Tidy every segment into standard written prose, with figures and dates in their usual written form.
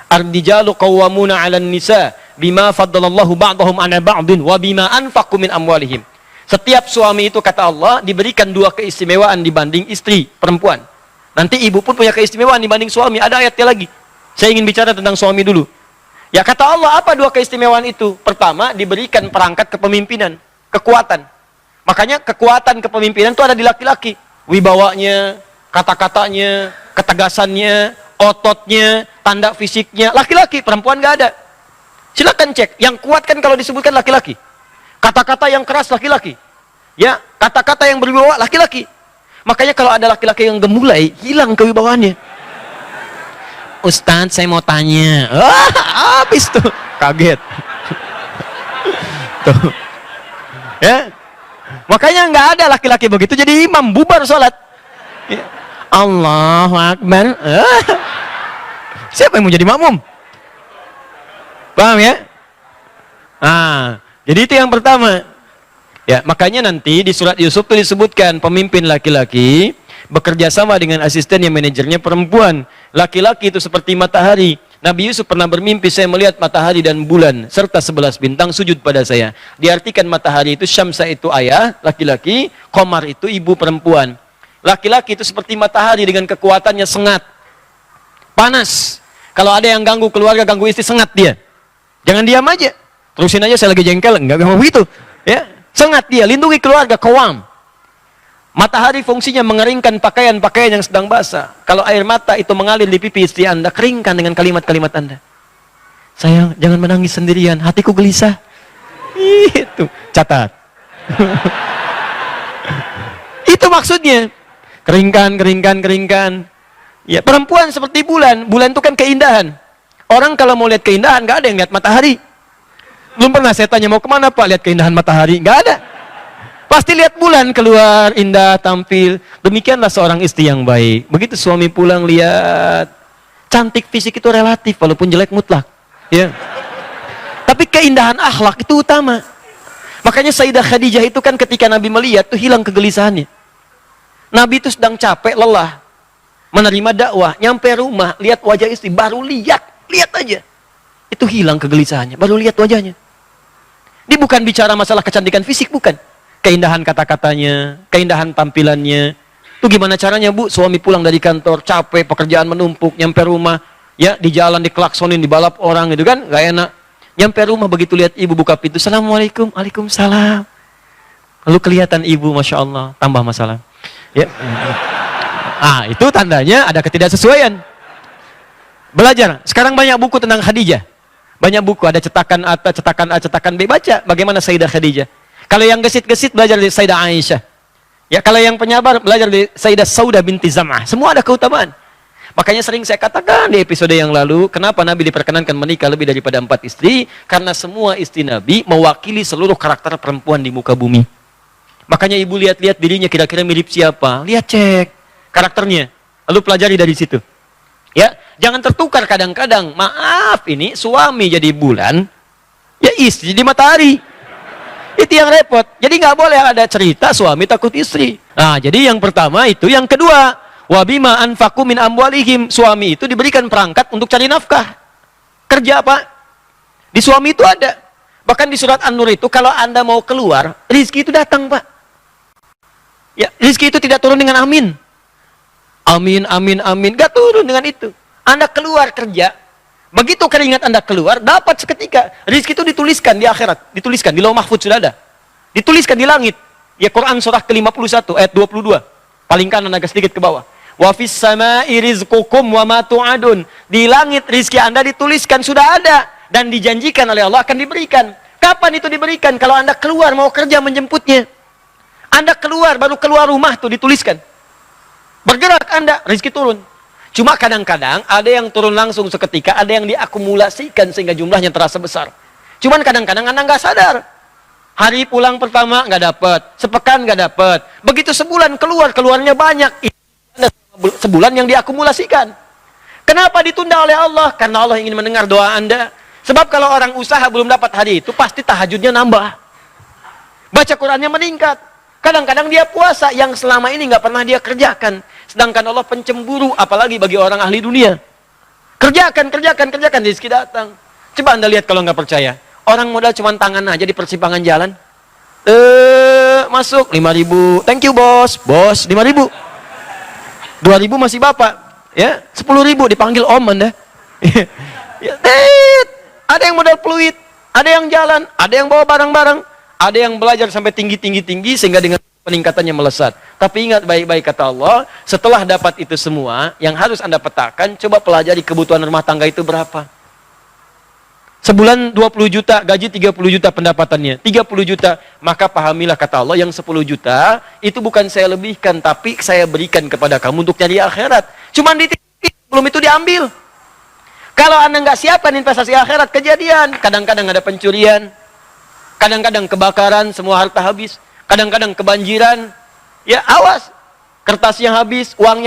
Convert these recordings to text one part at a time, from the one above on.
Ar-rijalu qawwamuna 'alan nisa bima faddalallahu ba'dahum 'ala ba'din wa bima anfaqu min amwalihim. Setiap suami itu kata Allah diberikan 2 keistimewaan dibanding istri perempuan. Nanti ibu pun punya keistimewaan dibanding suami. Ada ayatnya lagi. Saya ingin bicara tentang suami dulu. Ya kata Allah, apa 2 keistimewaan itu? Pertama, diberikan perangkat kepemimpinan, kekuatan. Makanya kekuatan kepemimpinan itu ada di laki-laki. Wibawanya, kata-katanya, ketegasannya, ototnya, tanda fisiknya. Laki-laki, perempuan nggak ada. Silakan cek. Yang kuat kan kalau disebutkan laki-laki. Kata-kata yang keras laki-laki. Ya, kata-kata yang berwibawa laki-laki. Makanya kalau ada laki-laki yang gemulai, hilang kewibawaannya. Ustadz, saya mau tanya. Habis tuh. Kaget. Tuh. Ya. Makanya nggak ada laki-laki begitu jadi imam, bubar sholat. Ya. Allahu Akbar. Siapa yang mau jadi makmum? Paham ya? Jadi itu yang pertama. Ya, makanya nanti di surat Yusuf itu disebutkan pemimpin laki-laki bekerja sama dengan asisten yang manajernya perempuan. Laki-laki itu seperti matahari. Nabi Yusuf pernah bermimpi, saya melihat matahari dan bulan serta 11 bintang sujud pada saya. Diartikan matahari itu Syamsa itu ayah laki-laki, Qamar itu ibu perempuan. Laki-laki itu seperti matahari dengan kekuatannya sengat. Panas. Kalau ada yang ganggu keluarga, ganggu istri, sengat dia. Jangan diam aja. Terusin aja, saya lagi jengkel. Enggak begitu. Ya, sengat dia, lindungi keluarga, qawam. Matahari fungsinya mengeringkan pakaian-pakaian yang sedang basah. Kalau air mata itu mengalir di pipi istri Anda, keringkan dengan kalimat-kalimat Anda. Sayang, jangan menangis sendirian, hatiku gelisah. Itu, catat. Itu maksudnya. Keringkan, keringkan, keringkan. Ya, perempuan seperti bulan. Bulan itu kan keindahan. Orang kalau mau lihat keindahan, nggak ada yang lihat matahari. Belum pernah saya tanya, mau kemana Pak? Lihat keindahan matahari. Nggak ada. Pasti lihat bulan keluar, indah, tampil. Demikianlah seorang istri yang baik. Begitu suami pulang, lihat. Cantik fisik itu relatif, walaupun jelek mutlak. Ya. Tapi keindahan akhlak itu utama. Makanya Sayyidah Khadijah itu kan ketika Nabi melihat, tuh hilang kegelisahannya. Nabi itu sedang capek, lelah. Menerima dakwah, nyampe rumah, lihat wajah istri, baru lihat aja. Itu hilang kegelisahannya, baru lihat wajahnya. Dia bukan bicara masalah kecantikan fisik, bukan. Keindahan kata-katanya, keindahan tampilannya. Itu gimana caranya Bu? Suami pulang dari kantor, capek, pekerjaan menumpuk, nyampe rumah, ya di jalan dikelaksonin, dibalap orang gitu kan, gak enak. Nyampe rumah begitu lihat ibu buka pintu, Assalamualaikum, Waalaikumsalam. Lalu kelihatan ibu, Masya Allah, tambah masalah. Ya. Itu tandanya ada ketidaksesuaian. Belajar. Sekarang banyak buku tentang Khadijah. Banyak buku, ada cetakan A, cetakan A, cetakan B. Baca bagaimana Sayyidah Khadijah. Kalau yang gesit-gesit belajar dari Sayyidah Aisyah. Ya, kalau yang penyabar belajar dari Sayyidah Saudah binti Zam'ah. Semua ada keutamaan. Makanya sering saya katakan di episode yang lalu, kenapa Nabi diperkenankan menikah lebih daripada 4 istri? Karena semua istri Nabi mewakili seluruh karakter perempuan di muka bumi. Makanya ibu lihat-lihat dirinya kira-kira mirip siapa. Lihat, cek karakternya. Lalu pelajari dari situ. Ya, jangan tertukar kadang-kadang. Maaf, ini suami jadi bulan, ya istri jadi matahari. Itu yang repot. Jadi nggak boleh ada cerita suami takut istri. Nah, jadi yang pertama itu. Yang kedua, wabima anfaqu min amwalihim. Suami itu diberikan perangkat untuk cari nafkah. Kerja Pak. Di suami itu ada. Bahkan di surat An-Nur itu, kalau Anda mau keluar, rizki itu datang Pak. Ya, rizki itu tidak turun dengan amin. Amin, amin, amin. Gak turun dengan itu. Anda keluar kerja. Begitu keringat Anda keluar, dapat seketika. Rizki itu dituliskan di akhirat. Dituliskan, di Lauh Mahfudz sudah ada. Dituliskan di langit. Ya, Quran surah ke-51, ayat 22. Paling kanan agak sedikit ke bawah. Wa fis sama'i rizqukum wa ma tu'adun. Di langit rizki Anda dituliskan, sudah ada. Dan dijanjikan oleh Allah akan diberikan. Kapan itu diberikan? Kalau Anda keluar, mau kerja menjemputnya. Anda keluar, baru keluar rumah tuh dituliskan. Bergerak Anda, rizki turun. Cuma kadang-kadang ada yang turun langsung seketika, ada yang diakumulasikan sehingga jumlahnya terasa besar. Cuman kadang-kadang Anda nggak sadar. Hari pulang pertama nggak dapat, sepekan nggak dapat. Begitu sebulan keluarnya banyak. Sebulan yang diakumulasikan. Kenapa ditunda oleh Allah? Karena Allah ingin mendengar doa Anda. Sebab kalau orang usaha belum dapat hari itu, pasti tahajudnya nambah. Baca Qurannya meningkat. Kadang-kadang dia puasa yang selama ini nggak pernah dia kerjakan. Sedangkan Allah pencemburu, apalagi bagi orang ahli dunia. Kerjakan, rezeki datang. Coba Anda lihat kalau nggak percaya. Orang modal cuma tangan aja di persimpangan jalan. Masuk 5.000. Thank you bos. Bos 5.000. 2.000 masih bapak. Ya, 10.000 dipanggil om Anda. Ya, ada yang modal peluit, ada yang jalan, ada yang bawa barang-barang, ada yang belajar sampai tinggi sehingga dengan peningkatannya melesat. Tapi ingat baik-baik kata Allah, setelah dapat itu semua, yang harus Anda petakan, coba pelajari kebutuhan rumah tangga itu berapa. Sebulan 20 juta, gaji 30 juta pendapatannya, 30 juta, maka pahamilah kata Allah, yang 10 juta, itu bukan saya lebihkan, tapi saya berikan kepada kamu untuk nyari akhirat. Cuman dititip, belum itu diambil. Kalau Anda nggak siapkan investasi akhirat, kejadian. Kadang-kadang ada pencurian, kadang-kadang kebakaran, semua harta habis. Kadang-kadang kebanjiran, ya awas. Kertasnya habis, uang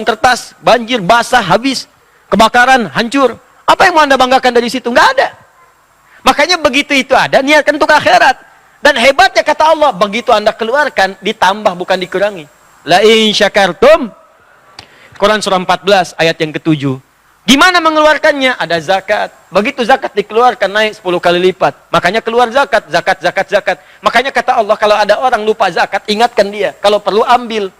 kertas, banjir, basah, habis. Kebakaran, hancur. Apa yang mau Anda banggakan dari situ? Nggak ada. Makanya begitu itu ada, niatkan untuk akhirat. Dan hebatnya kata Allah, begitu Anda keluarkan, ditambah bukan dikurangi. La in syakartum. Quran surah 14 ayat yang ke-7. Gimana mengeluarkannya? Ada zakat. Begitu zakat dikeluarkan naik 10 kali lipat. Makanya keluar zakat. Makanya kata Allah, kalau ada orang lupa zakat, ingatkan dia. Kalau perlu ambil.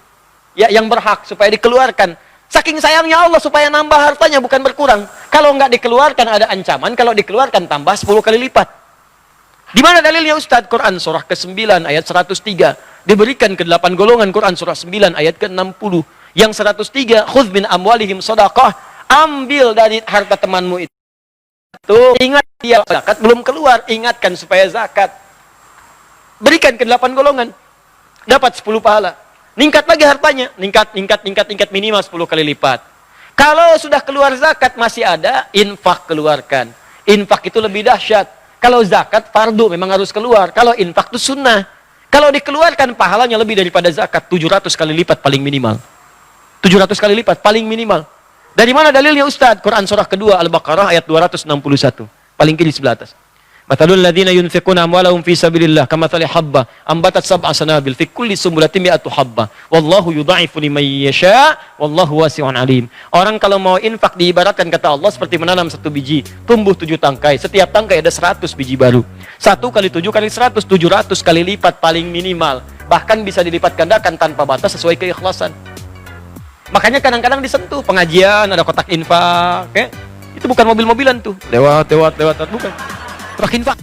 Ya, yang berhak supaya dikeluarkan. Saking sayangnya Allah supaya nambah hartanya bukan berkurang. Kalau nggak dikeluarkan ada ancaman, kalau dikeluarkan tambah 10 kali lipat. Di mana dalilnya Ustaz? Quran surah ke-9 ayat 103. Diberikan ke 8 golongan Quran surah 9 ayat ke-60. Yang 103, khudz min amwalihim shadaqah. Ambil dari harta temanmu itu. Ingat dia zakat belum keluar, ingatkan supaya zakat. Berikan ke 8 golongan. Dapat 10 pahala. Ningkat lagi hartanya, ningkat minimal 10 kali lipat. Kalau sudah keluar zakat masih ada, infak keluarkan. Infak itu lebih dahsyat. Kalau zakat fardu memang harus keluar. Kalau infak itu sunnah. Kalau dikeluarkan pahalanya lebih daripada zakat, 700 kali lipat paling minimal. 700 kali lipat paling minimal. Dari mana dalilnya Ustaz? Quran surah kedua Al-Baqarah ayat 261. Paling kiri sebelah atas. Matalul ladzina yunfiquna amwalahum fi sabilillah kamathali habbah ambatat sab'a sanabil fi kulli sumbulatin mi'atu habbah wallahu yudha'ifu liman yasha wallahu wasi'un alim. Orang kalau mau infak diibaratkan kata Allah seperti menanam 1 biji, tumbuh 7 tangkai. Setiap tangkai ada 100 biji baru. 1 kali 7 kali 100, 700 kali lipat paling minimal. Bahkan bisa dilipat gandakan tanpa batas sesuai keikhlasan. Makanya kadang-kadang disentuh pengajian ada kotak infak, itu bukan mobil-mobilan tuh. Lewat bukan. Truk infak.